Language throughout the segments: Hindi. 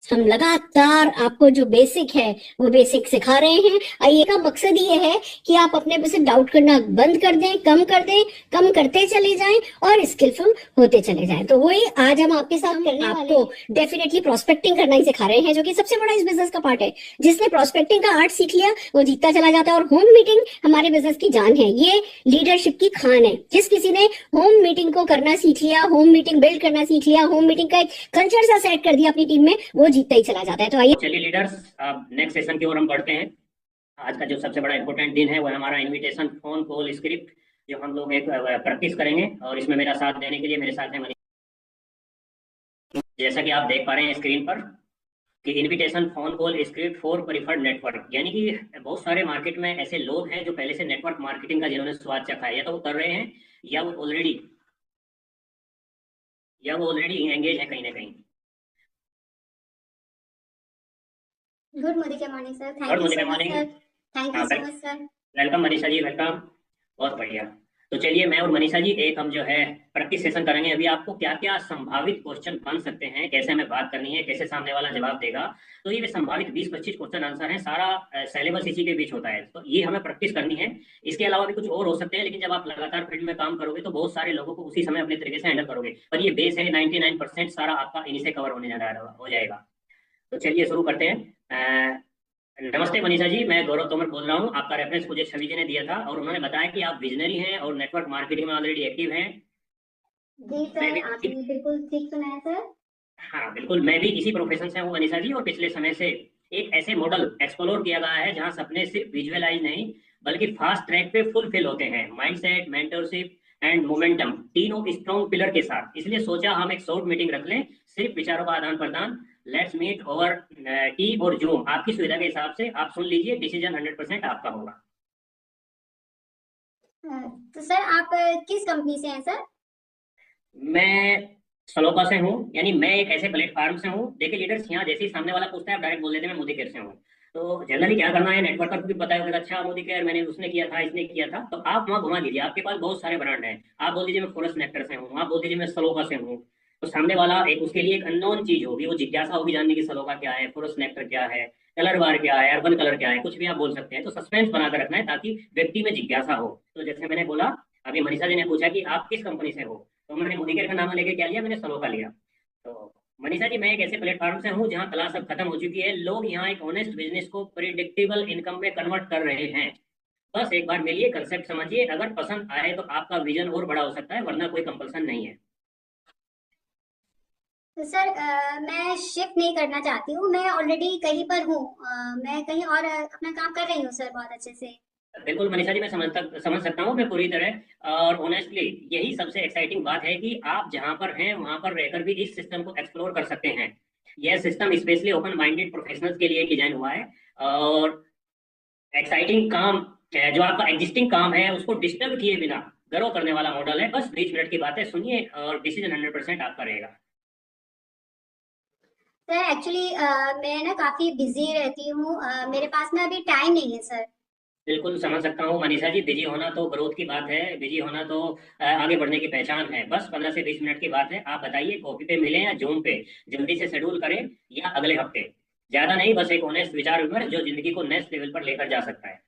हम लगातार आपको जो बेसिक है वो बेसिक सिखा रहे हैं। आइए का मकसद ये है कि आप अपने पे से डाउट करना बंद कर दें, कम करते चले जाएं और स्किलफुल होते चले जाएं। तो वही आज हम आपके साथ करने आपको डेफिनेटली प्रोस्पेक्टिंग करना ही सिखा रहे हैं, जो कि सबसे बड़ा इस बिजनेस का पार्ट है। जिसने प्रोस्पेक्टिंग का आर्ट सीख लिया वो जीतता चला जाता है। और होम मीटिंग हमारे बिजनेस की जान है, ये लीडरशिप की खान है। जिस किसी ने होम मीटिंग को करना सीख लिया, होम मीटिंग बिल्ड करना सीख लिया, होम मीटिंग का एक कल्चर सा सेट कर दिया अपनी टीम में, वो जीतता ही चला जाता है। तो आइए चलिए लीडर्स, अब नेक्स्ट सेशन की ओर हम बढ़ते हैं। आज का जो सबसे बड़ा इंपॉर्टेंट दिन है वो है हमारा इनविटेशन फोन कॉल स्क्रिप्ट, जो हम लोग एक प्रैक्टिस करेंगे। और इसमें मेरा साथ देने के लिए मेरे साथ है मनीष। जैसा कि आप देख पा रहे हैं स्क्रीन पर कि invitation phone call script for preferred network, यानी कि बहुत सारे मार्केट में ऐसे लोग हैं जो पहले से नेटवर्क मार्केटिंग का जिन्होंने स्वाद चखा है, या तो वो कर रहे हैं या वो ऑलरेडी एंगेज है कहीं ना कहीं। Good morning sir, good thank you so much morning. Sir, thank you हाँ, so much sir. Welcome Manisha ji, welcome. बहुत बढ़िया। तो चलिए मैं और मनीषा जी एक हम जो है प्रैक्टिस सेशन करेंगे। अभी आपको क्या क्या संभावित क्वेश्चन बन सकते हैं, कैसे हमें बात करनी है, कैसे सामने वाला जवाब देगा। तो ये संभावित 20-25 क्वेश्चन आंसर है, सारा सिलेबस इसी के बीच होता है। तो ये हमें प्रैक्टिस करनी है। इसके अलावा भी कुछ और हो सकते हैं, लेकिन जब आप लगातार फील्ड में काम करोगे तो बहुत सारे लोगों को उसी समय अपने तरीके से हैंडल करोगे। पर ये बेस है, 99% सारा आपका इन्हीं से कवर होने जा रहा हो जाएगा। तो चलिए शुरू करते हैं। नमस्ते मनीषा जी, मैं गौरव तोमर बोल रहा हूँ। आपका रेफरेंस मुझे छवि जी ने दिया था और उन्होंने बताया कि आप विजनरी हैं और नेटवर्क मार्केटिंग में ऑलरेडी एक्टिव हैं। जी मैं सर, भी आपने बिल्कुल ठीक सुना है सर। हाँ बिल्कुल, मैं भी इसी प्रोफेशन से हूँ मनीषा जी। और पिछले समय से एक ऐसे मॉडल एक्सप्लोर किया गया है जहाँ सपने सिर्फ विजुअलाइज नहीं बल्कि फास्ट ट्रैक पे फुलफिल होते हैं, माइंडसेट, मेंटरशिप एंड मोमेंटम, तीनों स्ट्रॉन्ग पिलर के साथ। इसलिए सोचा हम एक शॉर्ट मीटिंग रख लें, सिर्फ विचारों का आदान प्रदान। लेट्स मीट ओवर टी और जूम, आपकी सुविधा के हिसाब से आप सुन लीजिए, डिसीजन 100% आपका होगा। तो सर आप किस कंपनी से हैं सर? मैं सलोपा से हूँ, यानी मैं एक ऐसे प्लेटफॉर्म से हूँ। देखिए लीडर्स, यहाँ जैसे ही सामने वाला पूछता है आप डायरेक्ट बोल देते हैं मैं मोदी केयर से हूँ। तो जनरली क्या करना है, नेटवर्कर को भी पता है होगा, अच्छा मोदी केयर मैंने उसने किया था, इसने किया था। तो आप वहाँ घुमा दीजिए, आपके पास बहुत सारे ब्रांड हैं। आप बोल दीजिए मैं फॉरेस्ट नेक्टर से हूँ, आप बोल दीजिए मैं सलोपा से हूँ। तो सामने वाला एक उसके लिए एक अननोन चीज होगी, वो जिज्ञासा होगी जानने की सलोपा क्या है, फॉरेस्ट नेक्टर क्या है, कलर बार क्या है, अर्बन कलर क्या है, कुछ भी आप बोल सकते हैं। तो सस्पेंस बनाकर रखना है ताकि व्यक्ति में जिज्ञासा हो। तो जैसे मैंने बोला, अभी मनीषा जी ने पूछा कि आप किस कंपनी से हो, तो मैंने मोदी केयर का नाम लेके क्या लिया, मैंने सलोका लिया। तो मनीषा जी, मैं एक ऐसे प्लेटफॉर्म से हूँ जहाँ क्लास अब खत्म हो चुकी है। लोग यहाँ एक ऑनेस्ट बिजनेस को प्रिडिक्टेबल इनकम में कन्वर्ट कर रहे हैं। बस एक बार मिलिए, कंसेप्ट समझिए, अगर पसंद आए तो आपका विजन और बड़ा हो सकता है, वरना कोई कंपल्सन नहीं है। तो सर मैं शिफ्ट नहीं करना चाहती हूँ, मैं ऑलरेडी कहीं पर हूँ। मैं कहीं और अपना काम कर रही हूँ सर, बहुत अच्छे से। बिल्कुल मनीषा जी, मैं समझ सकता हूँ मैं पूरी तरह। और ऑनेस्टली यही सबसे एक्साइटिंग बात है कि आप जहाँ पर हैं वहां पर रहकर भी इस सिस्टम को एक्सप्लोर कर सकते हैं। यह system specially open minded professionals के लिए डिजाइन हुआ है। और एक्साइटिंग काम जो आपका एग्जिस्टिंग काम है उसको डिस्टर्ब किए बिना ग्रो करने वाला मॉडल है। बस 20 मिनट की बात है, सुनिए और डिसीजन 100% आपका रहेगा। सर एक्चुअली मैं ना काफी बिजी रहती हूँ, मेरे पास में अभी टाइम नहीं है सर। बिल्कुल समझ सकता हूँ मनीषा जी, बिजी होना तो ग्रोथ की बात है, बिजी होना तो आगे बढ़ने की पहचान है। बस 15 से 20 मिनट की बात है। आप बताइए, कॉफी पे मिले या जूम पे, जल्दी से शेड्यूल करें या अगले हफ्ते। ज्यादा नहीं, बस एक ऑनेस्ट विचार विमर्श जो जिंदगी को नेक्स्ट लेवल पर लेकर जा सकता है।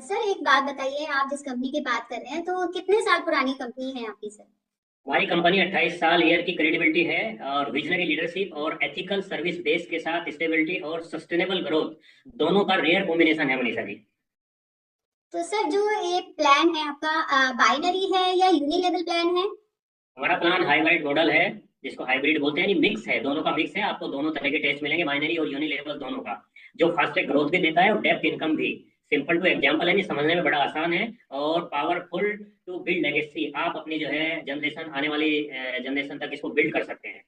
सर एक बात बताइए, आप जिस कंपनी की बात कर रहे हैं तो कितने साल पुरानी कंपनी है आपकी सर? हमारी कंपनी 28 साल ईयर की क्रेडिबिलिटी है, और विजनरी लीडरशिप और एथिकल सर्विस बेस के साथ स्टेबिलिटी और सस्टेनेबल ग्रोथ दोनों का रेयर कॉम्बिनेशन है मनीषा जी। तो सर जो ये प्लान है आपका, बाइनरी है या यूनिलेवल प्लान है? हमारा प्लान हाइब्रिड मॉडल है, जिसको हाइब्रिड बोलते हैं, मिक्स है, दोनों का मिक्स है। आपको दोनों तरह के टेस्ट मिलेंगे, बाइनरी और यूनी लेवल दोनों का, जो फास्ट ग्रोथ भी देता है और डेप्थ इनकम भी। सिंपल टू एग्जाम्पल है, नहीं समझने में बड़ा आसान है और पावरफुल टू बिल्ड लेगेसी। आप अपनी जो है जनरेशन, आने वाली जनरेशन तक इसको बिल्ड कर सकते हैं।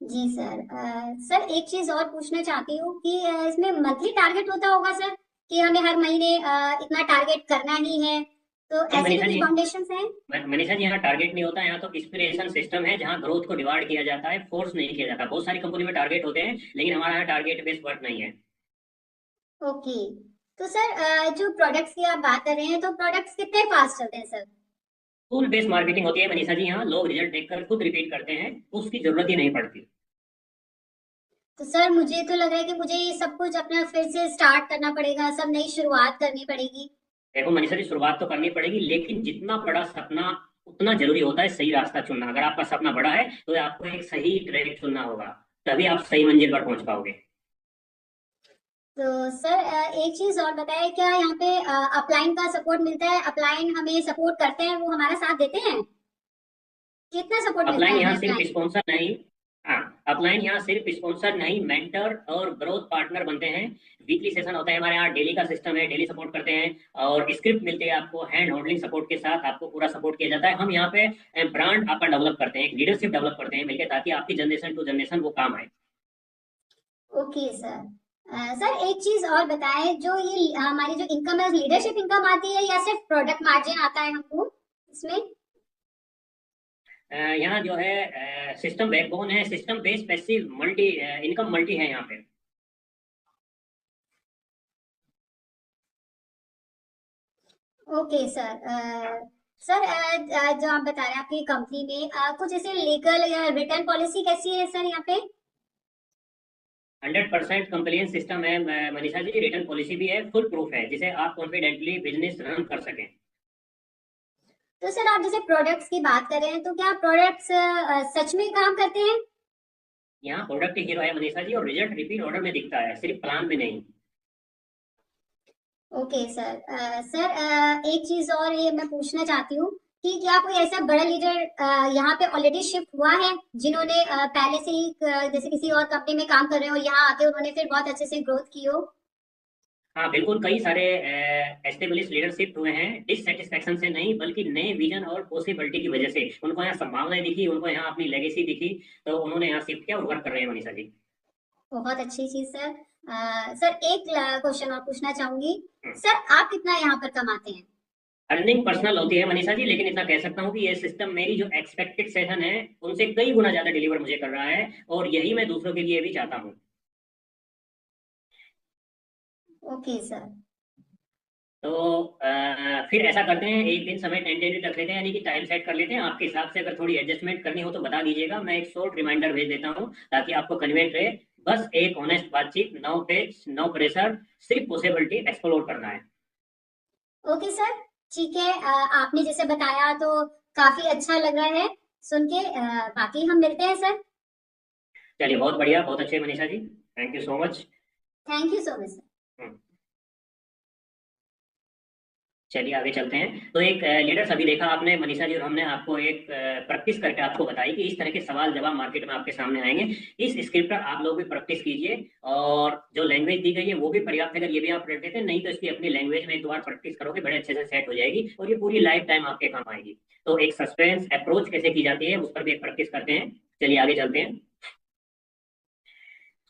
जी सर। सर एक चीज और पूछना चाहती हूँ कि इसमें मंथली टारगेट होता होगा सर, कि हमें हर महीने इतना टारगेट करना ही है, तो नहीं ऐसे भी मनीषा कुछ जी, फाउंडेशंस हैं? मनीषा जी यहाँ टारगेट नहीं होता, यहाँ तो इंस्पिरेशन सिस्टम है जहाँ ग्रोथ को डिवाइड किया जाता है, फोर्स नहीं किया जाता। बहुत सारी कंपनी में टारगेट होते हैं, लेकिन हमारा यहाँ टारगेट बेस्ड वर्क नहीं है। ओके। तो सर जो प्रोडक्ट्स की आप बात कर रहे हैं तो प्रोडक्ट्स कितने फास्ट चलते हैं सर? टूल बेस्ड मार्केटिंग होती है मनीषा जी, यहाँ लोग रिजल्ट देखकर खुद रिपीट करते हैं, उसकी जरूरत ही नहीं पड़ती। तो सर मुझे तो लग रहा है कि मुझे ये सब कुछ अपना फिर से स्टार्ट करना पड़ेगा, सब नई शुरुआत करनी पड़ेगी। देखो मनीषा जी, शुरुआत तो करनी पड़ेगी, लेकिन जितना बड़ा सपना उतना जरूरी होता है सही रास्ता चुनना। अगर आपका सपना बड़ा है तो आपको एक सही ट्रैक चुनना होगा, तभी आप सही मंजिल पर पहुंच पाओगे। तो सर एक चीज और बताएं, क्या यहाँ पे अपलाइन का सपोर्ट मिलता है? अपलाइन हमें सपोर्ट करते हैं, वो हमारा साथ देते हैं? कितना सपोर्ट मिलता अपलाइन है यहाँ हमें सिर्फ अपलाइन? स्पॉन्सर नहीं, हाँ, अपलाइन यहाँ सिर्फ स्पॉन्सर नहीं, मेंटर और ग्रोथ पार्टनर बनते हैं। वीकली सेशन होता है हमारे यहाँ, डेली का सिस्टम है, डेली सपोर्ट करते हैं, और स्क्रिप्ट मिलती है आपको, हैंड होल्डिंग सपोर्ट के साथ आपको पूरा सपोर्ट किया जाता है। हम यहाँ पे ब्रांड आपका डेवलप करते हैं, लीडरशिप डेवलप करते हैं मिलकर, ताकि आपकी जनरेशन टू जनरेशन वो काम आए। Okay sir. सर एक चीज और बताएं, जो ये हमारी जो इनकम है, लीडरशिप इनकम आती है या सिर्फ प्रोडक्ट मार्जिन आता है हमको इसमें? यहाँ जो है सिस्टम बैकबोन है, system based passive multi income multi है यहाँ पे। Okay sir. सर जो आप बता रहे हैं आपकी कंपनी में कुछ ऐसे लीगल या रिटर्न पॉलिसी कैसी है सर यहाँ पे? 100% कंप्लेंट सिस्टम है मनीषा जी, रिटर्न पॉलिसी भी है, फुल प्रूफ है, जिसे आप कॉन्फिडेंटली बिजनेस रन कर सकें। तो सर आप जैसे प्रोडक्ट्स की बात कर रहे हैं, तो क्या प्रोडक्ट्स सच में काम करते हैं? यहाँ प्रोडक्ट हीरो है मनीषा जी, और रिजल्ट रिपीट ऑर्डर में दिखता है, सिर्फ प्लान में नहीं। Okay sir. सर एक चीज और ये मैं पूछना चाहती हूँ कि क्या कोई ऐसा बड़ा लीडर यहाँ पे ऑलरेडी शिफ्ट हुआ है, जिन्होंने पहले से ही जैसे किसी और कंपनी में काम कर रहे हो, यहाँ आके उन्होंने फिर बहुत अच्छे से ग्रोथ की हो? हाँ बिल्कुल, कई सारे एस्टेब्लिश लीडरशिप हुए हैं, डिससेटिस्फैक्शन से नहीं बल्कि नए विजन और पॉसिबिलिटी की वजह से। उनको यहाँ संभावनाएं दिखी, उनको यहाँ अपनी लेगेसी दिखी, तो उन्होंने यहाँ शिफ्ट किया और वर्क कर रहे हैं मनीषा जी। बहुत अच्छी चीज सर। सर एक क्वेश्चन और पूछना चाहूंगी, सर आप कितना यहाँ पर कमाते हैं? अर्निंग पर्सनल होती है मनीषा जी, लेकिन इतना कह सकता हूँ कि ये सिस्टम मेरी जो एक्सपेक्टेड सेशन है उनसे कई गुना ज्यादा डिलीवर मुझे कर रहा है, और यही मैं दूसरों के लिए भी चाहता हूँ। Okay sir. तो फिर ऐसा करते हैं, एक दिन समय टेंटेटिव रख लेते हैं, यानी कि टाइम सेट कर लेते हैं आपके हिसाब से। अगर थोड़ी एडजस्टमेंट करनी हो तो बता दीजिएगा, मैं एक शॉर्ट रिमाइंडर भेज देता हूँ ताकि आपको कन्वेंट रहे। बस एक ऑनेस्ट बातचीत, नो पेज नो प्रेशर, सिर्फ पॉसिबिलिटी एक्सप्लोर करना है। ओके सर, ठीक है। आपने जैसे बताया तो काफी अच्छा लग रहा है सुन के। बाकी हम मिलते हैं सर। चलिए, बहुत बढ़िया, बहुत अच्छे Manisha ji, thank you so much. Thank you so much sir. चलिए आगे चलते हैं। तो एक लीडर्स अभी देखा आपने मनीषा जी, और हमने आपको एक प्रैक्टिस करके आपको बताई कि इस तरह के सवाल जवाब मार्केट में आपके सामने आएंगे। इस स्क्रिप्ट पर आप लोग भी प्रैक्टिस कीजिए, और जो लैंग्वेज दी गई है वो भी पर्याप्त है। अगर ये भी आप रट देते हैं, नहीं तो इसकी अपनी लैंग्वेज में एक दो बार प्रैक्टिस करोगे, बड़े अच्छे से सेट हो जाएगी, और ये पूरी लाइफ टाइम आपके काम आएगी। तो एक सस्पेंस अप्रोच कैसे की जाती है उस पर भी एक प्रैक्टिस करते हैं। चलिए आगे चलते हैं।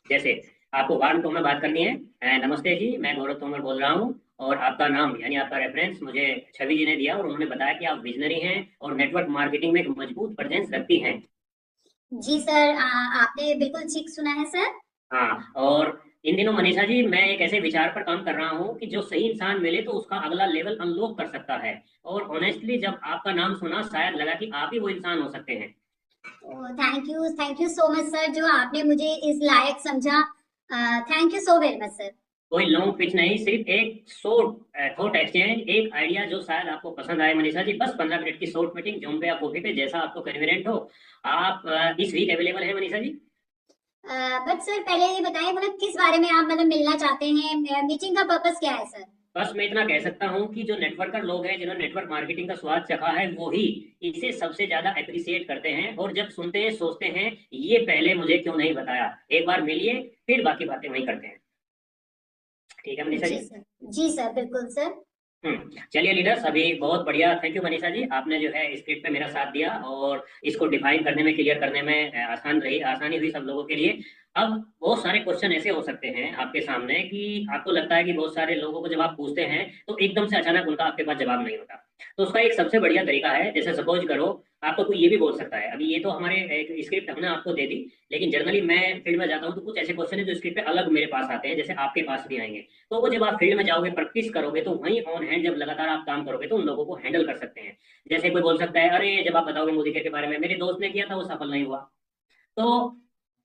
जैसे आपको वार्म टोन में बात करनी है, नमस्ते जी, मैं गौरव तोमर बोल रहा हूँ, और आपका नाम यानी आपका रेफरेंस मुझे छवि जी ने दिया, और उन्होंने बताया कि आप विजनरी हैं और नेटवर्क मार्केटिंग में एक मजबूत प्रेजेंस रखती हैं। जी सर, आपने बिल्कुल ठीक सुना है सर। हाँ, और इन दिनों मनीषा जी मैं एक ऐसे विचार पर काम कर रहा हूँ कि जो सही इंसान मिले तो उसका अगला लेवल अनलॉक कर सकता है। और ऑनेस्टली जब आपका नाम सुना, शायद लगा कि आप ही वो इंसान हो सकते हैं। Thank you so much sir, जो आपने मुझे इस लायक समझा। Thank you so very much sir. कोई लॉन्ग पिच नहीं, सिर्फ एक शॉर्ट थॉट एक्सचेंज, एक आइडिया जो शायद आपको पसंद आए मनीषा जी। बस 15 मिनट की शॉर्ट मीटिंग, जूम पे या कॉफी पे, जैसा आपको कन्वीनियंट हो। आप इस वीक अवेलेबल है मनीषा जी? बट सर पहले ये बताएं, मतलब किस बारे में आप मतलब मिलना चाहते हैं? मीटिंग का पर्पस क्या है सर? बस मैं इतना कह सकता हूँ कि जो नेटवर्कर लोग हैं, जिन्होंने नेटवर्क मार्केटिंग का स्वाद चखा है, वो ही इसे सबसे ज्यादा अप्रिशिएट करते हैं, और जब सुनते हैं सोचते हैं ये पहले मुझे क्यों नहीं बताया। एक बार मिलिए, फिर बाकी बातें वहीं करते हैं। ठीक है मनीषा जी? जी सर, बिल्कुल सर। चलिए लीडर्स, अभी बहुत बढ़िया, थैंक यू मनीषा जी, आपने जो है स्क्रिप्ट पे मेरा साथ दिया और इसको डिफाइन करने में, क्लियर करने में आसानी हुई सब लोगों के लिए। अब बहुत सारे क्वेश्चन ऐसे हो सकते हैं आपके सामने कि आपको लगता है कि बहुत सारे लोगों को जब आप पूछते हैं तो एकदम से अचानक उनका आपके पास जवाब नहीं होता। तो उसका एक सबसे बढ़िया तरीका है, जैसे सपोज करो आपको कोई ये भी बोल सकता है, अभी ये तो हमारे एक स्क्रिप्ट हमने आपको दे दी, लेकिन जनरली मैं फील्ड में जाता हूँ तो कुछ ऐसे क्वेश्चन है जो स्क्रिप्ट पे अलग मेरे पास आते हैं, जैसे आपके पास भी आएंगे। तो वो जब आप फील्ड में जाओगे, प्रैक्टिस करोगे, तो वहीं ऑन हैंड जब लगातार आप काम करोगे तो उन लोगों को हैंडल कर सकते हैं। जैसे कोई बोल सकता है, अरे जब आप बताओगे मोदी के बारे में, मेरे दोस्त ने किया था वो सफल नहीं हुआ। तो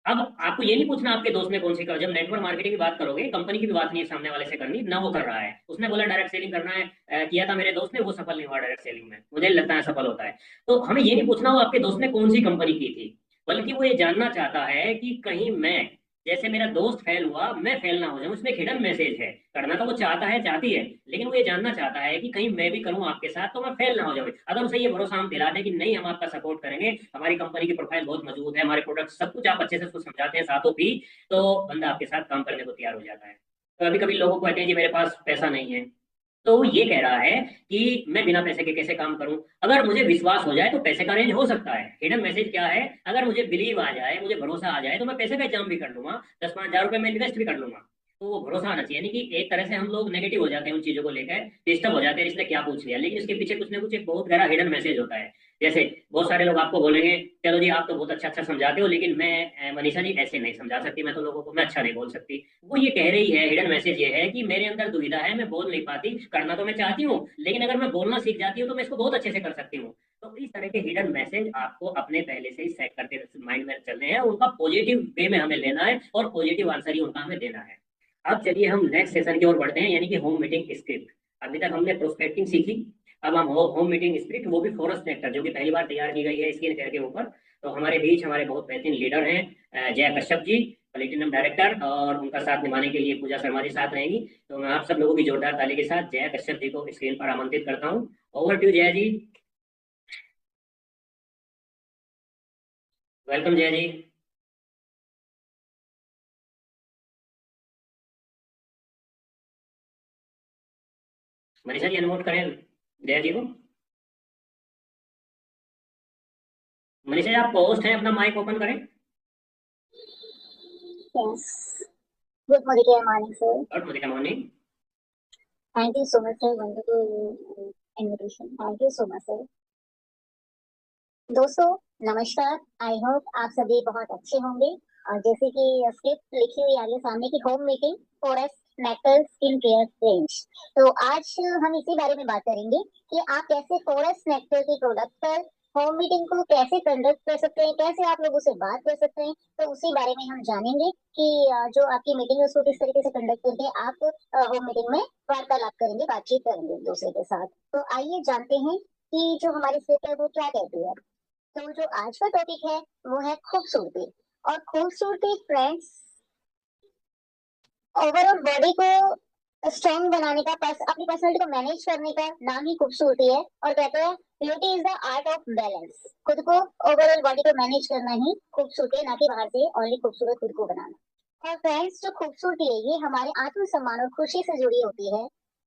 अब आपको ये नहीं पूछना आपके दोस्त ने कौन सी कर, जब नेटवर्क मार्केटिंग की बात करोगे, कंपनी की भी बात नहीं है सामने वाले से करनी ना, वो कर रहा है, उसने बोला डायरेक्ट सेलिंग करना है, किया था मेरे दोस्त ने, वो सफल नहीं हुआ डायरेक्ट सेलिंग में, मुझे लगता है सफल होता है। तो हमें ये नहीं पूछना वो आपके दोस्त ने कौन सी कंपनी की थी, बल्कि वो ये जानना चाहता है कि कहीं मैं, जैसे मेरा दोस्त फेल हुआ, मैं फेल ना हो जाऊं। इसमें एक हिडन मैसेज है, करना तो वो चाहता है, चाहती है, लेकिन वो ये जानना चाहता है कि कहीं मैं भी करूं आपके साथ तो मैं फेल ना हो जाऊं। अगर उसे ये भरोसा हम दिला दें कि नहीं हम आपका सपोर्ट करेंगे, हमारी कंपनी की प्रोफाइल बहुत मजबूत है, हमारे प्रोडक्ट सब कुछ आप अच्छे से उसको समझाते हैं साथों भी, तो बंदा आपके साथ काम करने को तैयार हो जाता है। तो कभी कभी लोगों को कहते हैं कि मेरे पास पैसा नहीं है, तो वो ये कह रहा है कि मैं बिना पैसे के कैसे काम करूं, अगर मुझे विश्वास हो जाए तो पैसे का रेंज हो सकता है। हिडन मैसेज क्या है, अगर मुझे बिलीव आ जाए, मुझे भरोसा आ जाए, तो मैं पैसे का एग्जाम भी कर लूंगा, 10-5 हजार रुपए मैं इन्वेस्ट भी कर लूंगा। तो वो भरोसा आना चाहिए, यानी कि एक तरह से हम लोग नेगेटिव हो जाते हैं उन चीजों को लेकर, डिस्टर्ब हो जाते हैं, इसने क्या पूछ लिया, लेकिन इसके पीछे कुछ ना कुछ एक बहुत गहरा हिडन मैसेज होता है। जैसे बहुत सारे लोग आपको बोलेंगे, चलो जी आप तो बहुत अच्छा अच्छा समझाते हो, लेकिन मैं मनीषा जी ऐसे नहीं समझा सकती, मैं तो लोगों को मैं अच्छा नहीं बोल सकती। वो ये कह रही है, हिडन मैसेज ये है कि मेरे अंदर दुविधा है, मैं बोल नहीं पाती, करना तो मैं चाहती हूँ, लेकिन अगर मैं बोलना सीख जाती हूँ तो मैं इसको बहुत अच्छे से कर सकती हूँ। तो इस तरह के हिडन मैसेज आपको अपने पहले से ही सेट करके माइंड में चलने हैं, उनका पॉजिटिव वे में हमें लेना है और पॉजिटिव आंसर ही उनका हमें देना है। अब चलिए हम नेक्स्ट सेशन की ओर बढ़ते हैं, यानी कि होम मीटिंग स्क्रिप्ट। अभी तक हमने प्रोस्पेक्टिंग सीखी, अब हम होम मीटिंग स्क्रिप्ट, वो भी फॉरेस्ट नेक्टर, जो कि पहली बार तैयार की गई है स्क्रीन केयर के ऊपर। तो हमारे बीच हमारे बहुत बेहतरीन लीडर हैं, जय कश्यप जी, प्लेटिनम डायरेक्टर, और उनका साथ निभाने के लिए पूजा शर्मा जी साथ रहेंगी। तो मैं आप सब लोगों की जोरदार ताली के साथ जय कश्यप जी को स्क्रीन पर आमंत्रित करता हूँ। ओवर टू जय जी। वेलकम जय जी। मनीषा जी अनम्यूट करें जय जी को। मनीषा जी आप पोस्ट हैं, अपना माइक ओपन करें। Yes. Good morning, sir. और मोदी का morning. Thank you so much, sir. Wonderful invitation. Thank you so much, sir. दोस्तों नमस्कार। आई होप आप सभी बहुत अच्छे होंगे। और जैसे कि स्क्रिप्ट लिखी हुई आ रही है सामने की, home meeting forest nectar skin care range. तो आज हम इसी बारे में बात करेंगे कि आप कैसे फॉरेस्ट नेक्टर के प्रोडक्ट पर होम मीटिंग को कैसे कंडक्ट कर सकते हैं, कैसे आप लोगों से बात कर सकते हैं। तो उसी बारे में हम जानेंगे कि जो आपकी मीटिंग है उसको किस तरीके से कंडक्ट करके आप होम मीटिंग में वार्तालाप करेंगे, बातचीत करेंगे एक दूसरे के साथ। तो आइए जानते हैं कि जो हमारी स्क्रिप्ट है वो क्या कहती है। तो जो आज का टॉपिक है वो है खूबसूरती। और खूबसूरती फ्रेंड्स ओवरऑल बॉडी को स्ट्रॉन्ग बनाने का, अपनी पर्सनालिटी को मैनेज करने का नाम ही खूबसूरती है। और कहते हैं beauty is the art of balance. खुद को ओवरऑल बॉडी को मैनेज करना ही खूबसूरती है, ना कि बाहर से ओनली खूबसूरत खुद को बनाना। और फ्रेंड्स जो खूबसूरती है ये हमारे आत्मसम्मान और खुशी से जुड़ी होती है।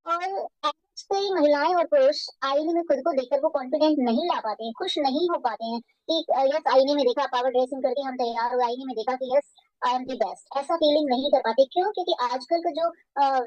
और आज कई महिलाएं और पुरुष आईने में खुद को देखकर वो कॉन्फिडेंट नहीं ला पाते हैं, खुश नहीं हो पाते हैं कि यस आईने में देखा, पावर ड्रेसिंग करके हम तैयार हो, आईने में देखा कि yes I am the best, ऐसा फीलिंग नहीं कर पाते। क्यों? क्योंकि आजकल का जो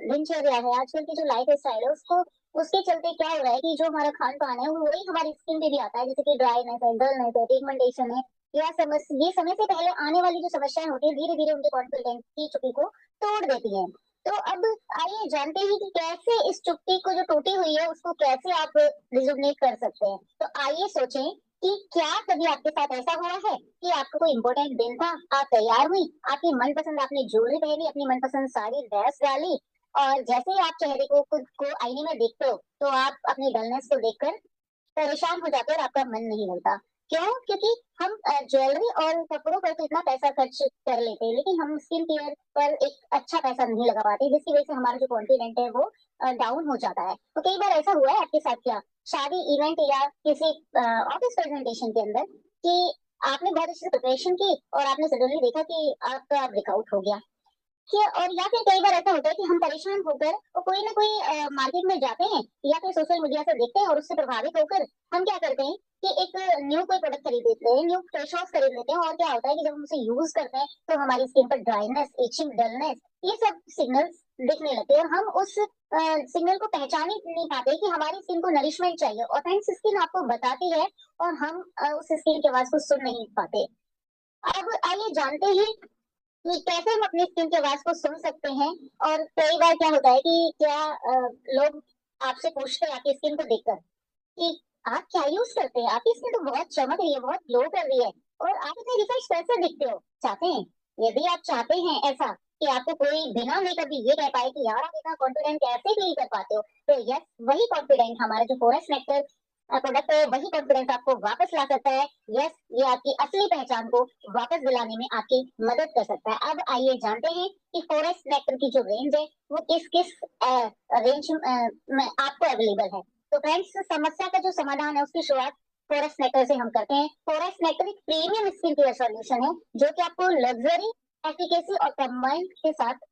दिनचर्या है, आजकल की जो लाइफ स्टाइल है, उसको उसके चलते क्या हो रहा है कि जो हमारा खान पान है वही हमारी स्किन पे भी आता है, जैसे कि ड्राईनेस है, डलनेस है, पिगमेंटेशन है, या ये समय से पहले आने वाली जो समस्याएं होती है धीरे धीरे उनके कॉन्फिडेंस की चुप्पी को तोड़ देती है। तो अब आइए जानते हैं कि कैसे इस चुप्पी को जो टूटी हुई है उसको कैसे आप रिजुवनेट कर सकते हैं। तो आइए सोचें कि क्या कभी आपके साथ ऐसा हुआ है कि आपको कोई इंपॉर्टेंट दिन था, आप तैयार हुई, आपकी मनपसंद आपने ज्वेलरी पहनी, अपनी मनपसंद साड़ी ड्रेस डाली, और जैसे ही आप चेहरे को खुद को आईने में देखते हो तो आप अपनी डलनेस को देखकर परेशान हो जाते हैं और आपका मन नहीं लगता। क्यों? क्योंकि हम ज्वेलरी और कपड़ों पर तो इतना पैसा खर्च कर लेते हैं, लेकिन हम स्किन केयर पर एक अच्छा पैसा नहीं लगा पाते, जिसकी वजह से हमारा जो कॉन्फिडेंट है वो डाउन हो जाता है। तो कई बार ऐसा हुआ है आपके साथ क्या, शादी इवेंट या किसी ऑफिस प्रेजेंटेशन के अंदर, कि आपने बहुत अच्छी प्रिपरेशन की और आपने सडनली देखा कि आपका ब्रेकआउट हो गया। कि और या फिर कई बार ऐसा होता है कि हम परेशान होकर और कोई ना कोई मार्केट में जाते हैं या फिर सोशल मीडिया से देखते हैं और उससे प्रभावित होकर हम क्या करते हैं कि एक न्यू कोई प्रोडक्ट खरीद लेते हैं, न्यू फेस वॉश खरीद लेते हैं, और क्या होता है कि जब हम उसे यूज करते हैं तो हमारी स्किन पर ड्राइनेस, इचिंग, डलनेस, ये सब सिग्नल्स दिखने लगते हैं, और हम उस सिग्नल को पहचान ही नहीं पाते कि हमारी स्किन को नरिशमेंट चाहिए, और फ्रेंड्स स्किन आपको बताती है और हम उस स्किन की आवाज को सुन नहीं पाते। अब आइए जानते हैं कि कैसे हम अपनी स्किन की आवाज को सुन सकते हैं। और कई बार क्या होता है कि क्या लोग आपसे पूछते हैं आपकी स्किन को देखकर कि आप क्या यूज करते हैं, आपकी स्किन तो बहुत चमक रही है, बहुत ग्लो कर रही है, और आप इतने रिफ्रेश कैसे दिखते हो, चाहते हैं? यदि आप चाहते हैं ऐसा कि आपको कोई बिना मेकअप भी ये कह पाए कि यार आप इतना कॉन्फिडेंट कैसे फील कर पाते हो, तो यस, वही कॉन्फिडेंस हमारा जो फोरेस्ट नेक्टर प्रोडक्ट है, वही कॉन्फिडेंस आपको वापस ला सकता है। यस, ये आपकी असली पहचान को वापस दिलाने में आपकी मदद कर सकता है। अब आइए जानते हैं कि फोरेस्ट नेक्टर की जो रेंज है वो किस किस रेंज में आपको अवेलेबल है। तो फ्रेंड्स, समस्या का जो समाधान है उसकी शुरुआत फोरेस्ट नेक्टर से हम करते हैं। फोरेस्ट नेक्टर एक प्रीमियम स्किन केयर सॉल्यूशन है जो कि आपको लग्जरी, एफिकेसी और कंबाइन के साथ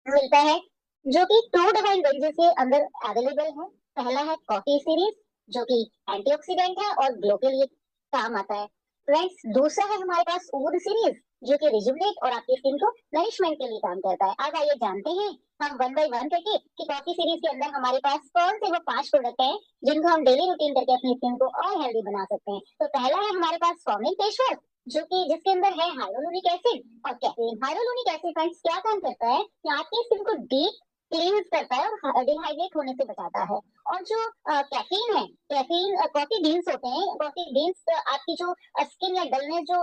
मिलता है, जो कि 2 डिवाइन रेंजेस के अंदर अवेलेबल है। पहला है कॉफी सीरीज, जो कि एंटीऑक्सीडेंट है और ग्लो के लिए काम आता है। फ्रेंड्स, दूसरा है हमारे पास ऊद सीरीज, जो कि रिजुवनेट और आपकी स्किन को नरिशमेंट के लिए काम करता है। अब आइए जानते हैं हम वन बाय वन करके कि कॉफी सीरीज के अंदर हमारे पास कौन से वो 5 प्रोडक्ट हैं जिनको हम डेली रूटीन करके अपनी स्किन को और हेल्दी बना सकते हैं। तो पहला है हमारे पास फॉर्मिंग फेस वॉश, जो कि जिसके अंदर है हाइलोरोनिक एसिड और कैफीन। हाइलोरोनिक एसिड फ्रेंड्स क्या काम करता है कि आपकी स्किन को डीप क्लींस करता है और डिहाइड्रेट होने से बचाता है। और जो कैफीन है, कैफीन कॉफी बीन्स होते हैं, कॉफी बीन्स आपकी जो स्किन या डलनेस, जो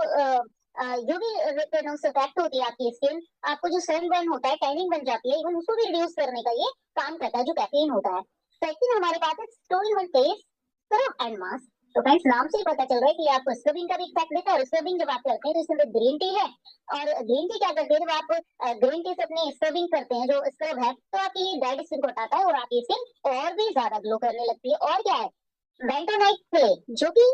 यूवी रेटिनोस इफेक्ट होती है आपकी स्किन, आपको जो सनबर्न होता है, टैनिंग बन जाती है, इवन उसको भी रिड्यूस करने का ये काम करता है जो कैफीन होता है। सेकंड हमारे पास है 2 in 1 face scrub and mask. तो फ्रेंड्स, नाम से ही पता चल रहा है कि आपको स्क्रबिंग का भी इफेक्ट देता है, और स्क्रबिंग जब आप करते हैं तो इसके अंदर ग्रीन टी है, और ग्रीन टी क्या करते हैं, जब आप ग्रीन टी से अपनी स्क्रबिंग करते हैं, जो स्क्रब है, तो आपकी डेड स्किन को हटाता है और आपकी स्किन और भी ज्यादा ग्लो करने लगती है। और क्या है, बेंटोनाइट क्ले, जो कि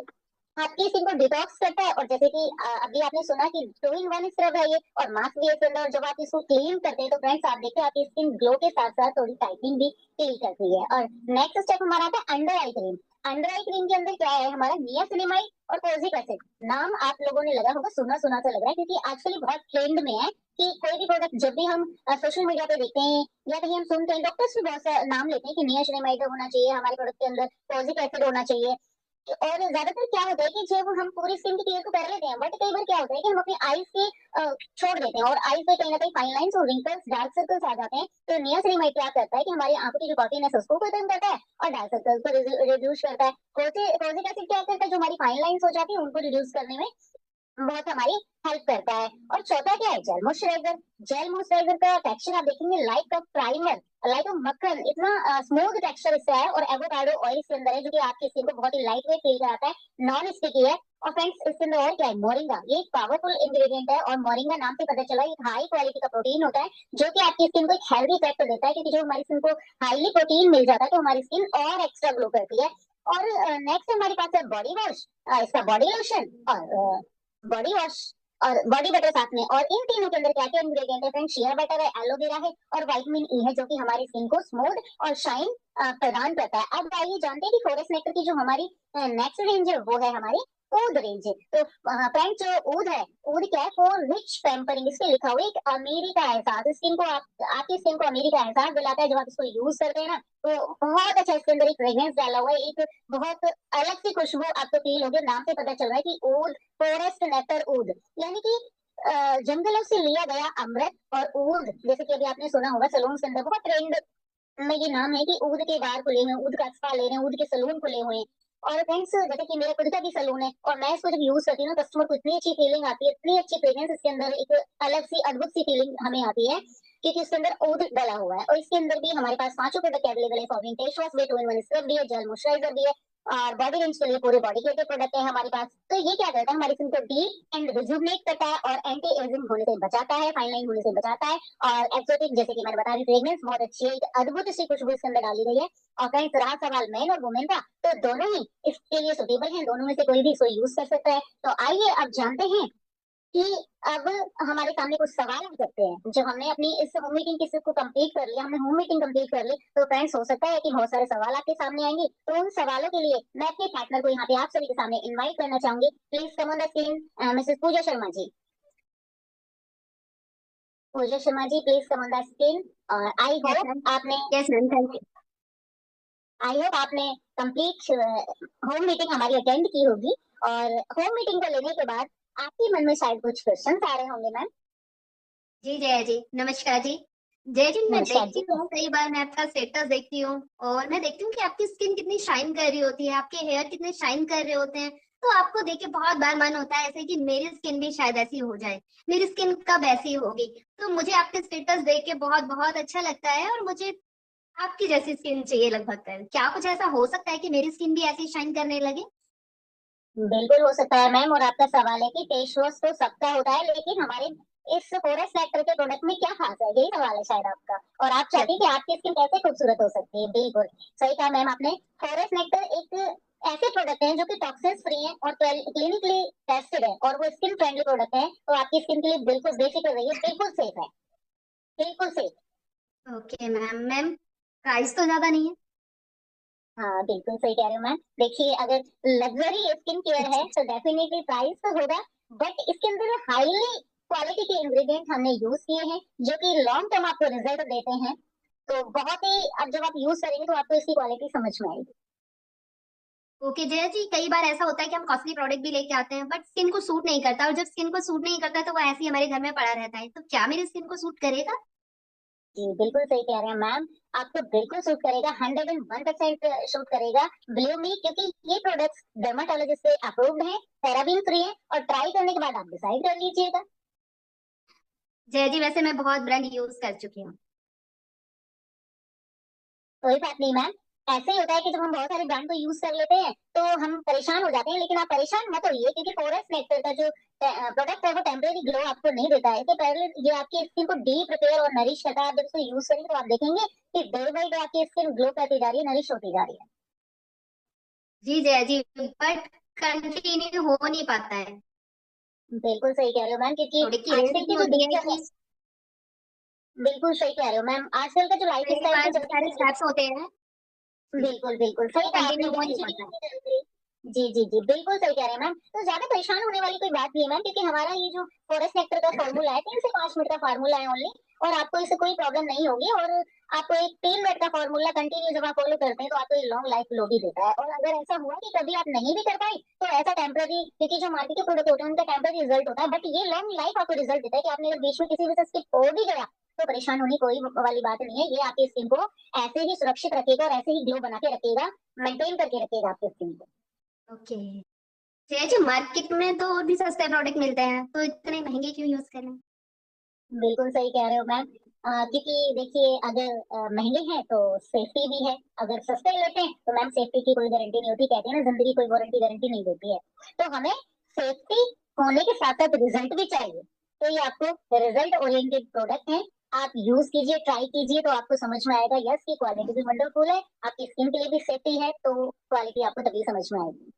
आपकी स्किन को डिटॉक्स करता है, और जैसे कि अभी आपने सुना कि 2 in 1 स्क्रब है ये, और मास्क भी है इसके अंदर। जब आप इसको क्लीन करते हैं तो फ्रेंड्स आप देखते हैं आपकी स्किन ग्लो के साथ साथ थोड़ी टाइटनिंग भी फील करती है। और नेक्स्ट स्टेप हमारा आता है under eye cream. Under eye cream के अंदर क्या है, हमारा नियासिनामाइड और कोजिक एसिड। नाम आप लोगों ने लगा होगा, सुना सुना सा लग रहा है, क्योंकि आजकल बहुत ट्रेंड में है कि कोई भी प्रोडक्ट जब भी हम सोशल मीडिया पे देखते हैं या कहीं हम सुनते हैं, डॉक्टर्स भी बहुत सा नाम लेते हैं कि नियासिनामाइड होना चाहिए हमारे प्रोडक्ट के अंदर, कोजिक एसिड होना चाहिए। और ज्यादातर क्या होता है कि जब हम पूरी स्किन की केयर को कर लेते हैं, बट कई बार क्या होता है कि हम अपनी आईज के छोड़ देते हैं, और आईज पे कहीं ना कहीं फाइन लाइंस और रिंकल्स, डार्क सर्कल्स आ जाते हैं। तो नियासिनामाइड क्या करता है कि हमारी आंखों की जो कॉर्टिनेस है उसको खत्म करता है और डार्क सर्कल्स को रिड्यूस करता है। कोजिक एसिड क्या करता है, जो हमारी फाइन लाइंस हो जाती है उनको रिड्यूस करने में बहुत हमारी हेल्प करता है। और चौथा क्या है, जेल मॉइस्चराइजर। जेल मॉइस्चराइजर का टेक्सचर आप देखेंगे लाइक अ प्राइमर, लाइक अ मक्खन, इतना स्मूथ टेक्सचर इसका है, और एवोकाडो ऑयल इसके अंदर है, जो कि आपकी स्किन को बहुत ही लाइट वेट फील कराता है, नॉन स्टिकी है। और फ्रेंड्स, इसके अंदर और क्या है, मोरिंगा। ये एक पावरफुल इंग्रेडिएंट है, और मोरिंगा नाम से पता चला एक हाई क्वालिटी का प्रोटीन होता है, जो कि आपकी स्किन को एक हेल्दी इफेक्ट देता है, क्योंकि जब हमारी स्किन को हाईली प्रोटीन मिल जाता है तो हमारी स्किन और एक्स्ट्रा ग्लो करती है। और नेक्स्ट हमारे पास है बॉडी वॉश, इसका बॉडी लोशन और बॉडी वॉश और बॉडी बटर साथ में। और इन तीनों के अंदर क्या क्या इंग्रेडिएंट है फ्रेंड्स, शिया बटर है, एलोवेरा है और विटामिन ई है, जो कि हमारी स्किन को स्मूथ और शाइन प्रदान करता है। अब आइए जानते हैं कि फोरेस्ट नेक्टर की जो हमारी नेक्स्ट रेंज है वो है हमारी ऊद रेंज। तो फ्रेंड्स, जो ऊद है, ऊद क्या है, फॉर रिच पैम्परिंग, इस पे लिखा हुआ है एक अमीरी का एहसास। स्किन को आपकी स्किन को अमीरी का एहसास दिलाता है जब आप इसको यूज करते हैं ना, तो बहुत अच्छा इसके अंदर एक फ्रेग्रेंस डाला हुआ है, एक बहुत अलग सी खुशबू आपको फील होगी। नाम से पता चल रहा है कि ऊद, फॉरेस्ट नेक्टर ऊद, यानी कि जंगलों से लिया गया अमृत और ऊद। जैसे कि अभी आपने सुना होगा सलून के अंदर बहुत ट्रेंड में ये नाम है कि ऊद के बार खुले हुए हैं, ऊद का स्पा ले रहे हैं, ऊद के सलून खुले हुए हैं। और फ्रेंड्स, जैसे कि मेरा खुद का भी सलून है, और मैं इसको जब यूज करती हूँ कस्टमर को इतनी अच्छी फीलिंग आती है, इतनी अच्छी फ्रेग्रेंस इसके अंदर, एक अलग सी अद्भुत सी फीलिंग हमें आती है, क्योंकि इसके अंदर ऊद डला हुआ है। और इसके अंदर भी हमारे पास 5 प्रोडक्ट अवेलेबल है, फॉर्मिंग फेस वॉश भी, 2 in 1 स्क्रब भी है, जेल मॉइस्चराइजर भी है, और बॉडी रेंज के लिए पूरे बॉडी के प्रोडक्ट है हमारे पास। तो ये क्या करता है, हमारी स्किन को डीप एंड रिजुवनेट करता है और एंटी एजिंग होने से बचाता है, फाइन लाइन होने से बचाता है। और एक्सोटिक, जैसे कि मैंने बता दी, फ्रेग्रेंस बहुत अच्छी है, एक अद्भुत सी खुशबू इसके अंदर डाली गई है। और फ्रेंड्स, रहा सवाल मेन और वुमेन का, तो दोनों ही इसके लिए सुटेबल हैं, दोनों में से कोई भी इसको यूज कर सकता है। तो आइए अब जानते हैं कि अब हमारे सामने कुछ सवाल आ सकते हैं। जब हमने अपनी इस होम मीटिंग किसी को कंप्लीट कर लिया, हमने होम मीटिंग कंप्लीट कर ली, तो फ्रेंड्स हो सकता है कि बहुत सारे सवाल आपके सामने आएंगे। तो उन सवालों के लिए मैं अपने पार्टनर को यहाँ पे आप सभी के सामने इनवाइट करना चाहूंगी। Please come on the screen Mrs Pooja Sharma ji. Pooja Sharma ji please come on the screen. I yes hope ma'am. आपने yes ma'am, thank you. I hope आपने कंप्लीट होम मीटिंग हमारी अटेंड की होगी। और होम मीटिंग को लेने के बाद आपके मन में शायद कुछ क्वेश्चन आ रहे होंगे मैम। जी जया जी, नमस्कार जी। जय जी, मैं नमस्कार देखती जी। हूँ, कई बार मैं आपका स्टेटस देखती हूँ और मैं देखती हूँ कि आपकी स्किन कितनी शाइन कर रही होती है, आपके हेयर कितने शाइन कर रहे होते हैं। तो आपको देख के बहुत बार मन होता है ऐसे कि मेरी स्किन भी शायद ऐसी हो जाए, मेरी स्किन कब ऐसी होगी। तो मुझे आपके स्टेटस देख के बहुत बहुत अच्छा लगता है और मुझे आपकी जैसी स्किन चाहिए लगभग कर। क्या कुछ ऐसा हो सकता है कि मेरी स्किन भी ऐसी शाइन करने लगे? बिल्कुल हो सकता है मैम। और आपका सवाल है कि फेस वॉश तो सबका होता है, लेकिन हमारे इस फॉरेस्ट सेक्टर के प्रोडक्ट में क्या खास है, यही सवाल है शायद आपका। और आप यस। चाहती हैं कि आपकी स्किन कैसे खूबसूरत हो सकती है। बिल्कुल सही कहा मैम आपने। फॉरेस्ट नेक्टर एक ऐसे प्रोडक्ट हैं जो कि टॉक्सिन्स फ्री हैं और क्लिनिकली टेस्टेड है, और वो स्किन फ्रेंडली प्रोडक्ट है। तो आपकी स्किन के लिए बिल्कुल बेफिक्र रहिए, बिल्कुल सेफ है, बिल्कुल safe. Okay ma'am. Ma'am, price तो ज्यादा नहीं है? हाँ बिल्कुल सही कह रहे हो मैम। देखिए, अगर लग्जरी स्किन केयर है अच्छा। तो डेफिनेटली प्राइस तो होगा, बट इसके अंदर हाईली क्वालिटी के इंग्रेडिएंट हमने यूज किए हैं जो कि लॉन्ग टर्म आपको रिजल्ट देते हैं। तो बहुत ही, अब जब आप यूज करेंगे तो आपको इसकी क्वालिटी समझ में आएगी। ओके जया जी, कई बार ऐसा होता है कि हम कॉस्टली प्रोडक्ट भी लेके आते हैं बट स्किन को सूट नहीं करता, और जब स्किन को सूट नहीं करता है तो वो ऐसे ही हमारे घर में पड़ा रहता है। तो क्या मेरी स्किन को सूट करेगा? जी बिल्कुल सही कह रहे हैं मैम। आपको बिल्कुल सूट करेगा, 101% सूट करेगा। बिलीव मी, क्योंकि ये प्रोडक्ट्स डर्माटोलॉजिस्ट से अप्रूव्ड है, पैराबीन फ्री है। और ट्राई करने के बाद आप डिसाइड कर लीजिएगा। जया जी, वैसे मैं बहुत ब्रांड यूज कर चुकी हूँ। कोई बात नहीं मैम। ऐसे ही होता है कि जब हम बहुत सारे ब्रांड को यूज कर लेते हैं तो हम परेशान हो जाते हैं, लेकिन आप परेशान मत होइए, क्योंकि फोरेस्ट नेक्टर का जो प्रोडक्ट है वो टेम्परेरी ग्लो आपको नहीं देता है। तो पहले ये आपकी स्किन को डीप रिपेयर और नरिश करता है। आप जब इसको यूज करेंगे तो आप देखेंगे कि डे बाई डे आपकी स्किन ग्लो करती जा रही है, नरिश होती जा रही है। जी जया जी, बट कंटिन्यू हो नहीं पाता है। बिल्कुल सही कह रहे हो मैम, क्योंकि प्रोडक्ट की आजकल रेसिपी की जो होती है दिनचर्या, कि बिल्कुल सही कह रहे हो मैम, आजकल का जो लाइफ कई स्टाइल बार की बहुत जल्दी सारे से, स्टेप्स होते हैं, बिल्कुल बिल्कुल सही वो कहा आपने, कंटिन्यू हो नहीं जल्दी पाता है। से जल्दी। जी जी जी बिल्कुल सही कह रहे हैं मैम। तो ज्यादा परेशान होने वाली कोई बात नहीं है मैम, क्योंकि हमारा ये जो फॉरेस्ट सेक्टर का फॉर्मूला है 3 से 5 मिनट का फार्मूला है ओनली। और आपको इससे कोई प्रॉब्लम नहीं होगी। और आपको एक 3 मिनट का फॉर्मूला कंटिन्यू जब आप फॉलो करते हैं तो आपको ये लॉन्ग लाइफ ग्लो भी देता है। और अगर ऐसा हुआ कि कभी आप नहीं भी कर पाए तो ऐसा टेम्पररी, क्योंकि जो मार्केट के प्रोडक्ट होते हैं उनका टेम्पररी रिजल्ट होता है, बट ये लॉन्ग लाइफ आपको रिजल्ट देता है कि आपने अगर बीच में किसी वजह से स्किप हो भी गया तो परेशान होने कोई वाली बात नहीं है। ये आपकी स्किन को ऐसे ही सुरक्षित रखेगा और ऐसे ही ग्लो बना के रखेगा, मेंटेन करके रखेगा आपकी स्किन को। ओके जया जी, मार्केट में तो और भी सस्ते प्रोडक्ट मिलते हैं, तो इतने महंगे क्यों यूज करें? बिल्कुल सही कह रहे हो मैम। क्योंकि देखिए, अगर महंगे हैं तो सेफ्टी भी है, अगर सस्ते लेते हैं तो मैम सेफ्टी की कोई गारंटी नहीं होती। कहते हैं ना, जिंदगी कोई वारंटी गारंटी नहीं देती है। तो हमें सेफ्टी होने के साथ साथ रिजल्ट भी चाहिए। तो ये आपको रिजल्ट ओरिएंटेड प्रोडक्ट है। आप यूज कीजिए, ट्राई कीजिए, तो आपको समझ में आएगा। यस, की क्वालिटी भी वंडरफुल है, आपकी स्किन के लिए भी सेफ्टी है, तो क्वालिटी आपको तभी समझ में आएगी।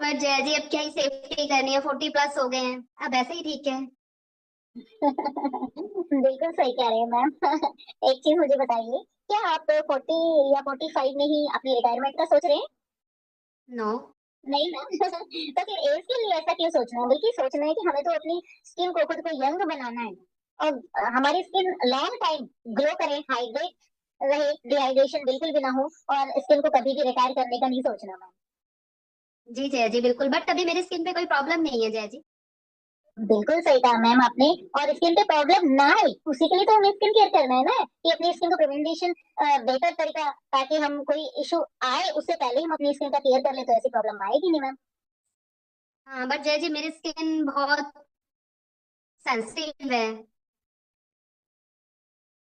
पर जया जी, अब क्या ही सेफ्टी करनी है, 40+ हो गए हैं, अब ऐसे ही ठीक है। बिल्कुल सही कह रहे हैं मैम। एक चीज मुझे बताइए, क्या आप 40 या 45 में ही अपनी रिटायरमेंट का सोच रहे हैं? नो। नहीं मैम। तो फिर एज के लिए ऐसा क्यों सोचना है? बल्कि सोचना है कि हमें तो अपनी स्किन को, खुद को यंग बनाना है। और हमारी स्किन लॉन्ग टाइम ग्लो करे, हाइड्रेट रहे, डिहाइड्रेशन बिल्कुल भी ना हो, और स्किन को कभी भी रिटायर करने का नहीं सोचना मैम। जी जया जी बिल्कुल, बट अभी मेरी स्किन पे कोई प्रॉब्लम नहीं है जया जी। बिल्कुल सही कहा मैम आपने। और स्किन पे प्रॉब्लम ना आए उसी के लिए तो हमें स्किन केयर करना है ना, कि अपनी स्किन को प्रिवेंटेशन बेटर तरीका, ताकि हम कोई इशू आए उससे पहले ही हम अपनी स्किन का केयर कर ले, तो ऐसी प्रॉब्लम आएगी नहीं मैम। हाँ बट जया जी, मेरी स्किन बहुत सेंसिटिव है।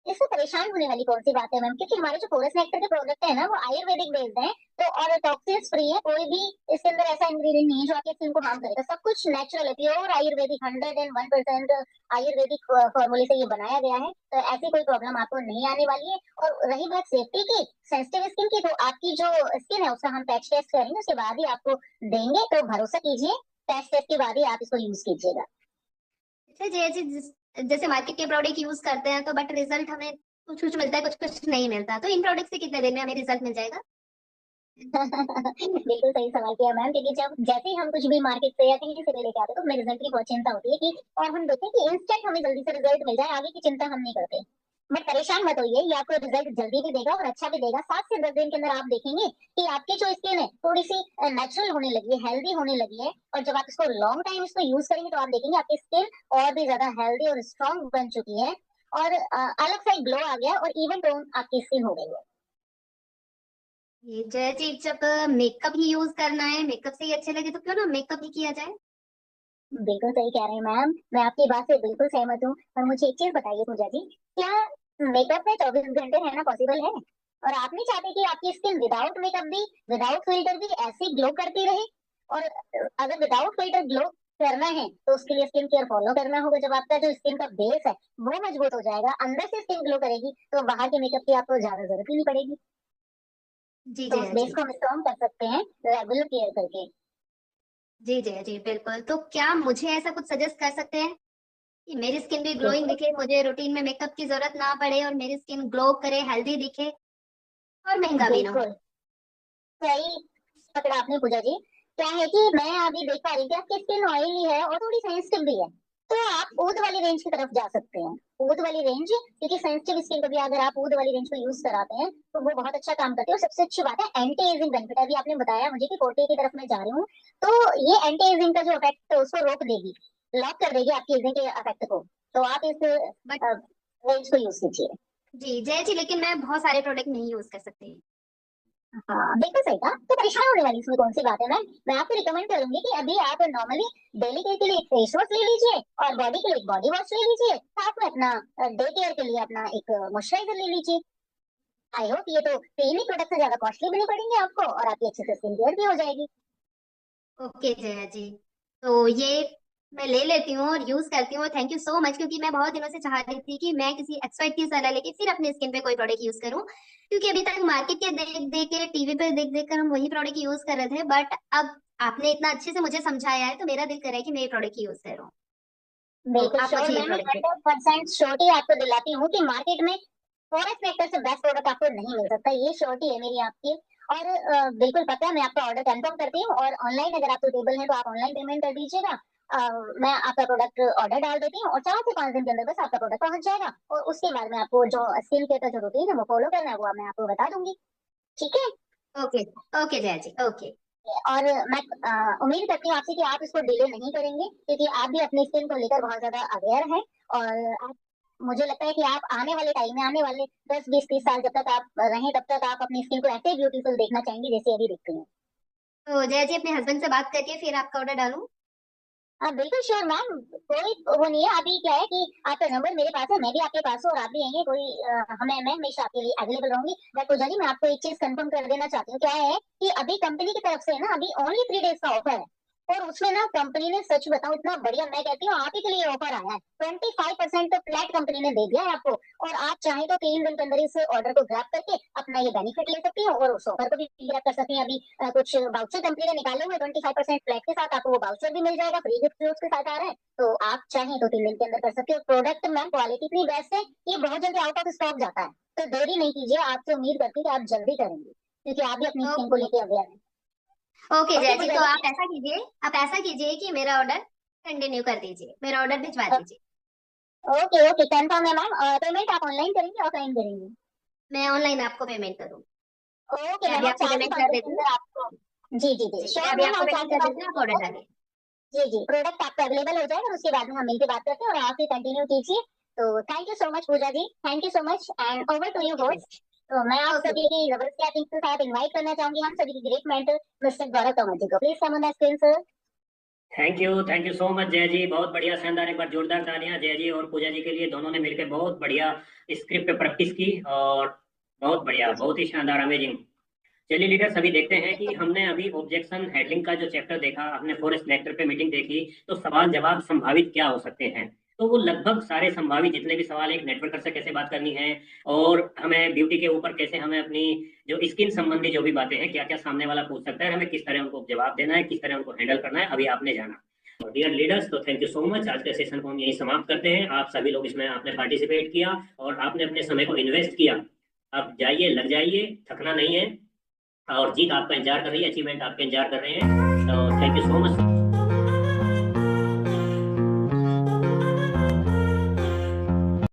इससे परेशान होने वाली कौन सी बात है मैम? क्योंकि हमारे जो फोरेस्ट नेक्टर के प्रोडक्ट है ना, वो आयुर्वेदिक बेस्ड है। तो और टॉक्सिन्स फ्री है, कोई भी इसके अंदर ऐसा इंग्रेडिएंट नहीं है जो आपकी स्किन को हार्म करेगा। सब कुछ नेचुरल है, प्योर आयुर्वेदिक, 101% आयुर्वेदिक फॉर्मूले से ये बनाया गया है। तो ऐसी कोई प्रॉब्लम आपको नहीं आने वाली है। और रही बात सेफ्टी की, सेंसिटिव स्किन की, तो आपकी जो स्किन है उसका हम पैच टेस्ट करेंगे, उसके बाद ही आपको देंगे। तो भरोसा कीजिए, पैच टेस्ट के बाद ही आप इसको यूज कीजिएगा। अच्छा जैसे जैसे मार्केट के प्रोडक्ट यूज करते हैं तो बट रिजल्ट हमें कुछ कुछ मिलता है, कुछ कुछ नहीं मिलता, तो इन प्रोडक्ट से कितने दिन में हमें रिजल्ट मिल जाएगा? बिल्कुल सही सवाल किया मैम, क्योंकि जब जैसे ही हम कुछ भी मार्केट से या कहीं से भी लेके आते हैं तो हमें रिजल्ट की बहुत चिंता होती है कि, और हम देखते हैं कि इंस्टेंट हमें जल्दी से रिजल्ट मिल जाए, आगे की चिंता हम नहीं करते। बट परेशान मत होइए, ये आपको रिजल्ट जल्दी भी देगा और अच्छा भी देगा। 7 से 10 दिन के अंदर आप देखेंगे कि आपकी जो स्किन है थोड़ी सी नेचुरल होने लगी है, हेल्दी होने लगी है। और जब आप इसको लॉन्ग टाइम इसको यूज करेंगे तो आप देखेंगे आपकी स्किन और भी ज्यादा हेल्दी और स्ट्रांग बन चुकी है, और अलग सा एक ग्लो आ गया और इवन टोन आपकी स्किन हो गई है। ये जय जी, जब मेकअप ही यूज करना है, मेकअप से ही अच्छे लगे तो क्यों ना मेकअप ही किया जाए। बिल्कुल सही कह रहे हैं मैम, मैं आपकी बात से बिल्कुल सहमत हूँ। और मुझे एक चीज बताइए पूजा जी, क्या मेकअप में 24 घंटे रहना पॉसिबल है? और आप नहीं चाहते कि आपकी स्किन विदाउट मेकअप भी, विदाउट फिल्टर भी ऐसी ग्लो करती रहे? और अगर विदाउट फिल्टर ग्लो करना है तो उसके लिए स्किन केयर फॉलो करना होगा। जब आपका जो स्किन का बेस है वो मजबूत हो जाएगा, अंदर से स्किन ग्लो करेगी, तो बाहर के मेकअप की आपको ज्यादा जरूरत ही नहीं पड़ेगी। जी तो उस जया बेस जी। को हम स्ट्रॉन्ग कर सकते हैं रेगुलर केयर करके। जी जया जी बिल्कुल, तो क्या मुझे ऐसा कुछ सजेस्ट कर सकते हैं कि मेरी स्किन भी ग्लोइंग बिल्कुल दिखे, मुझे रूटीन में मेकअप की जरूरत ना पड़े और मेरी स्किन ग्लो करे, हेल्दी दिखे और महंगा भी ना हो। बिल्कुल सही पकड़ा आपने पूजा जी। क्या है कि मैं अभी देख पा रही थी आपकी स्किन ऑयली है और थोड़ी सेंसिटिव भी है, तो आप ऊद वाली रेंज की तरफ जा सकते हैं। ऊद वाली रेंज, क्योंकि सेंसिटिव स्किन को भी अगर आप ऊद वाली रेंज को यूज कराते हैं तो वो बहुत अच्छा काम करती है। और सबसे अच्छी बात है एंटी एजिंग बेनिफिट। अभी आपने बताया मुझे कि 40 की तरफ मैं जा रही हूँ, तो ये एंटी एजिंग का जो इफेक्ट है उसको रोक देगी, लॉक कर देगी आपकी एजिंग के इफेक्ट को। तो आप इस बट रेंज को यूज कीजिए। जी जय जी, लेकिन मैं बहुत सारे प्रोडक्ट नहीं यूज कर सकती। हाँ बिल्कुल सही कहा, तो परेशान होने वाली इसमें कौन सी बात है मैम। मैं आपको रिकमेंड करूंगी कि अभी आप नॉर्मली डेली केयर के लिए एक फेस वॉश ले लीजिए और बॉडी के लिए एक बॉडी वॉश ले लीजिए, साथ में अपना डे केयर के लिए अपना एक मॉइस्चराइजर ले लीजिए। आई होप ये तो तीन ही प्रोडक्ट से ज्यादा कॉस्टली भी नहीं पड़ेंगे आपको, और आपकी अच्छे से स्किन केयर भी हो जाएगी। ओके जया जी, तो ये मैं ले लेती हूँ और यूज करती हूँ। थैंक यू सो मच, क्योंकि मैं बहुत दिनों से चाह रही थी कि मैं किसी एक्सपर्ट की सलाह लेके फिर अपने स्किन पे कोई प्रोडक्ट यूज करूँ, क्योंकि अभी तक मार्केट के देख देख के, टीवी पे देख देख कर हम वही प्रोडक्ट यूज कर रहे थे। बट अब आपने इतना अच्छे से मुझे समझाया है तो मेरा दिल कर रहा है कि मैं ये प्रोडक्ट यूज करूँ। तो बिल्कुल आप श्योर मुझे ये मैम, मैं प्रोडक्ट 100% श्योरिटी आपको दिलाती हूँ कि मार्केट में फॉरेस्ट सेक्टर से बेस्ट प्रोडक्ट आपको नहीं मिल सकता, ये श्योरिटी है मेरी आपकी। और बिल्कुल पता है, मैं आपका ऑर्डर कंफर्म करती हूँ। और ऑनलाइन अगर आप सुटेबल है तो आप ऑनलाइन पेमेंट कर दीजिएगा। मैं आपका प्रोडक्ट ऑर्डर डाल देती हूँ और 4 से 5 दिन के अंदर बस आपका प्रोडक्ट पहुंच जाएगा। और उसके बाद में आपको जो स्किन केयर का जो रूटीन है वो फॉलो करना है वो मैं आपको बता दूंगी। ठीक है। ओके। ओके जया जी, ओके। और मैं उम्मीद करती हूँ आपसे कि आप इसको डिले नहीं करेंगे, क्योंकि आप भी अपनी स्किन को लेकर बहुत ज्यादा अवेयर हैं। और आप, मुझे लगता है कि आप आने वाले टाइम में, आने वाले 10 20 30 साल जब तक आप रहें तब तक आप अपनी स्किन को ऐसे ब्यूटीफुल देखना चाहेंगे जैसे अभी दिखती हैं। तो जया जी, अपने हस्बैंड से बात करके फिर आपका ऑर्डर डालूं? हाँ बिल्कुल श्योर मैम, कोई वो नहीं है। अभी क्या है कि आपका नंबर मेरे पास है, मैं भी आपके पास हूँ और आप भी आएंगे, कोई मैं हमेशा आपके लिए अवेलेबल रहूंगी। बट पूजा जी, मैं आपको एक चीज कंफर्म कर देना चाहती हूँ। क्या है कि अभी कंपनी की तरफ से ना अभी ओनली 3 डेज का ऑफर है, और उसमें ना कंपनी ने, सच बताऊं, इतना बढ़िया, मैं कहती हूँ आप ही के लिए ऑफर आया है। 25% तो फ्लैट कंपनी ने दे दिया है आपको, और आप चाहें तो 3 दिन के अंदर इस ऑर्डर को ग्रैब करके अपना ये बेनिफिट ले सकती हैं और उस ऑफर को भी ग्रैब कर सकती हैं। अभी कुछ वाउचर कंपनी ने निकाले हुए 25% फ्लैट के साथ, आपको वो वाउचर भी मिल जाएगा, फ्री गिफ्ट भी उसके साथ आ रहा है। तो आप चाहें तो 3 दिन के अंदर कर सकते हो। प्रोडक्ट मैम क्वालिटी इतनी बेस्ट है, ये बहुत जल्दी आउट ऑफ स्टॉक जाता है। तो देरी नहीं कीजिए, आपसे उम्मीद करती हूँ कि आप जल्दी करेंगे, क्योंकि आप भी अपनी स्किन को ओके। लेके अवेयर हैं। ओके जया ओके जी, पूजा तो जी। आप ऐसा कीजिए कि मेरा ऑर्डर कंटिन्यू कर दीजिए, मेरा ऑर्डर भिजवा दीजिए। ओके ओके, कंफर्म है मैम। पेमेंट आप ऑनलाइन करेंगे ऑफलाइन करेंगे? मैं ऑनलाइन आपको पेमेंट करूँ? ओके मैं मैम, अभी और आपको चार से पेमेंट पांच कर दिन के देती हूँ। अंदर आपको, जी जी जी जी, मैं श्योर अभी मैम, आपको और चार पेमेंट से कर पांच देती दिन हूँ, के आप ऑर्डर अंदर, डालिए। जी जी, प्रोडक्ट आपका अवेलेबल हो जाएगा और उसके बाद में हम मिलकर बात करते हैं और आप भी कंटिन्यू कीजिए। तो thank you so much Pooja ji, thank you so much, and over to you okay Jaya. Host. तो मैं आप ओके। सभी की जबरदस्ती आप इनके साथ इनवाइट करना चाहूंगी, हम सभी की ग्रेट मेंटर मिस्टर गौरव तोमर जी को। Please come on the screen sir. Thank you so much जय जी, बहुत बढ़िया, शानदार, एक बार जोरदार तालियां जय जी और पूजा जी के लिए। दोनों ने मिलकर बहुत बढ़िया स्क्रिप्ट पे प्रैक्टिस की और बहुत बढ़िया, बहुत ही शानदार, अमेजिंग। चलिए लीडर, सभी देखते हैं कि हमने अभी ऑब्जेक्शन हैंडलिंग का जो चैप्टर देखा, हमने फॉरेस्ट लेक्चर पे मीटिंग देखी, तो सवाल जवाब संभावित क्या हो सकते हैं। तो वो लगभग सारे संभावित जितने भी सवाल, एक नेटवर्कर से कैसे बात करनी है और हमें ब्यूटी के ऊपर कैसे हमें अपनी जो स्किन संबंधी जो भी बातें हैं, क्या क्या सामने वाला पूछ सकता है, हमें किस तरह उनको जवाब देना है, किस तरह उनको हैंडल करना है, अभी आपने जाना। और डियर लीडर्स, तो थैंक यू सो मच। आज के सेशन को हम यही समाप्त करते हैं। आप सभी लोग इसमें आपने पार्टिसिपेट किया और आपने अपने समय को इन्वेस्ट किया। अब जाइए, लग जाइए, थकना नहीं है, और जीत आपका इंतजार कर रही है, अचीवमेंट आपका इंतजार कर रहे हैं। तो थैंक यू सो मच।